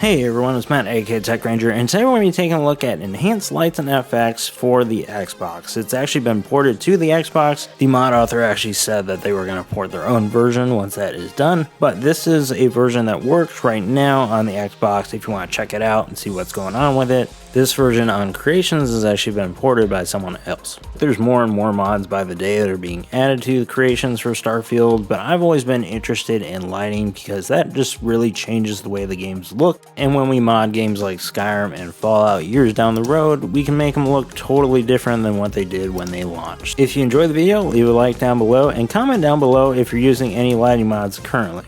Hey everyone, it's Matt, aka Tech Ranger, and today we're going to be taking a look at enhanced lights and FX for the Xbox. It's actually been ported to the Xbox. The mod author actually said that they were going to port their own version once that is done, but this is a version that works right now on the Xbox if you want to check it out and see what's going on with it. This version on Creations has actually been ported by someone else. There's more and more mods by the day that are being added to the Creations for Starfield, but I've always been interested in lighting because that just really changes the way the games look. And when we mod games like Skyrim and Fallout years down the road, we can make them look totally different than what they did when they launched. If you enjoyed the video, leave a like down below and comment down below if you're using any lighting mods currently.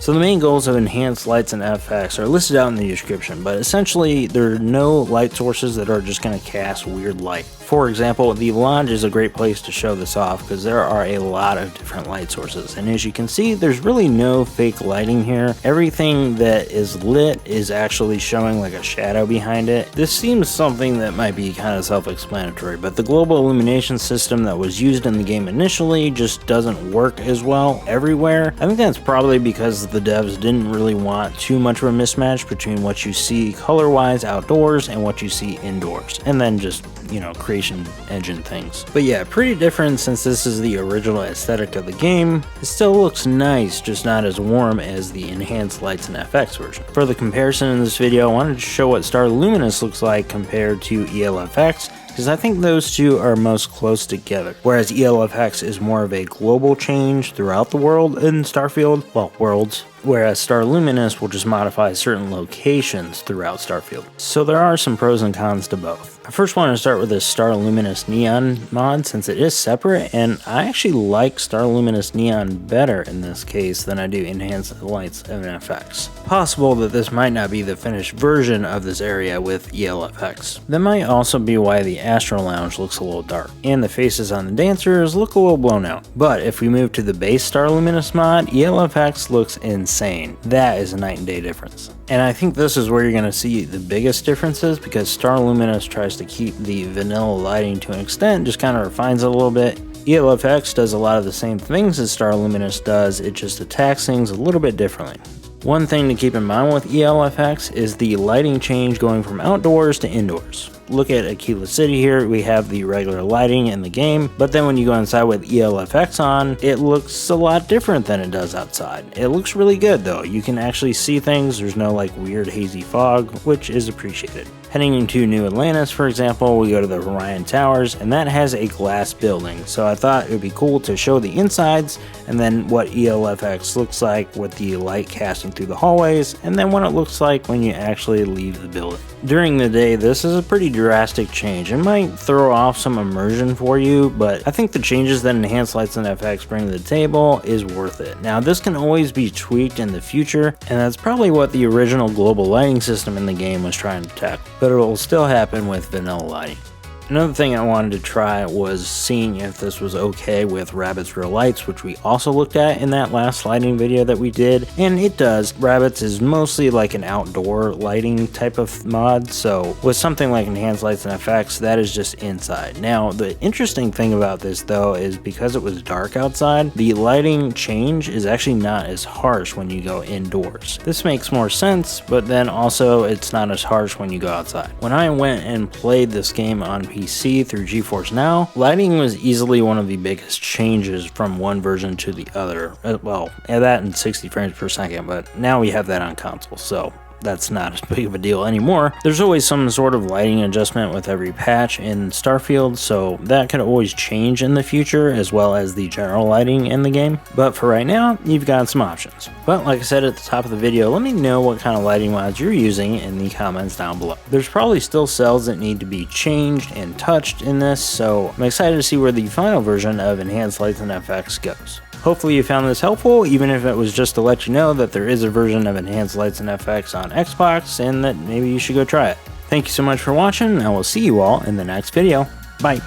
So the main goals of enhanced lights and FX are listed out in the description, but essentially there are no light sources that are just going to cast weird light. For example, the lodge is a great place to show this off because there are a lot of different light sources, and as you can see, there's really no fake lighting here. Everything that is lit is actually showing like a shadow behind it. This seems something that might be kind of self-explanatory, but the global illumination system that was used in the game initially just doesn't work as well everywhere. I think that's probably because the devs didn't really want too much of a mismatch between what you see color-wise outdoors and what you see indoors, and then just, you know, creation engine things. But yeah, pretty different since this is the original aesthetic of the game. It still looks nice, just not as warm as the enhanced lights and FX version. For the comparison in this video, I wanted to show what Star Luminous looks like compared to ELFX, because I think those two are most close together. Whereas ELFX is more of a global change throughout the world in Starfield, well, worlds, whereas Star Luminous will just modify certain locations throughout Starfield. So there are some pros and cons to both. I first want to start with this Star Luminous Neon mod since it is separate, and I actually like Star Luminous Neon better in this case than I do Enhanced Lights and FX. Possible that this might not be the finished version of this area with ELFX. That might also be why the Astro Lounge looks a little dark, and the faces on the dancers look a little blown out. But if we move to the base Star Luminous mod, ELFX looks insane. That is a night and day difference. And I think this is where you're going to see the biggest differences, because Star Luminous tries to keep the vanilla lighting to an extent, just kind of refines it a little bit. ELFX does a lot of the same things as Star Luminous does, it just attacks things a little bit differently. One thing to keep in mind with ELFX is the lighting change going from outdoors to indoors. Look at Aquila City here, we have the regular lighting in the game, but then when you go inside with ELFX on, it looks a lot different than it does outside. It looks really good though, you can actually see things, there's no like weird hazy fog, which is appreciated. Heading into New Atlantis, for example, we go to the Orion Towers, and that has a glass building, so I thought it would be cool to show the insides, and then what ELFX looks like with the light casting through the hallways, and then what it looks like when you actually leave the building. During the day, this is a pretty drastic change. It might throw off some immersion for you, but I think the changes that Enhanced Lights and FX bring to the table is worth it. Now, this can always be tweaked in the future, and that's probably what the original global lighting system in the game was trying to tackle, but it will still happen with vanilla lighting. Another thing I wanted to try was seeing if this was okay with Rabbids Real Lights, which we also looked at in that last lighting video that we did, and it does. Rabbids is mostly like an outdoor lighting type of mod, so with something like Enhanced Lights and FX, that is just inside. Now, the interesting thing about this though is because it was dark outside, the lighting change is actually not as harsh when you go indoors. This makes more sense, but then also it's not as harsh when you go outside. When I went and played this game on PC through GeForce Now, lighting was easily one of the biggest changes from one version to the other. Well, that in 60 frames per second, but now we have that on console, so that's not as big of a deal anymore. There's always some sort of lighting adjustment with every patch in Starfield, so that could always change in the future, as well as the general lighting in the game. But for right now, you've got some options. But like I said at the top of the video, let me know what kind of lighting mods you're using in the comments down below. There's probably still cells that need to be changed and touched in this, so I'm excited to see where the final version of Enhanced Lights and FX goes. Hopefully you found this helpful, even if it was just to let you know that there is a version of Enhanced Lights and FX on Xbox and that maybe you should go try it. Thank you so much for watching, and I will see you all in the next video. Bye.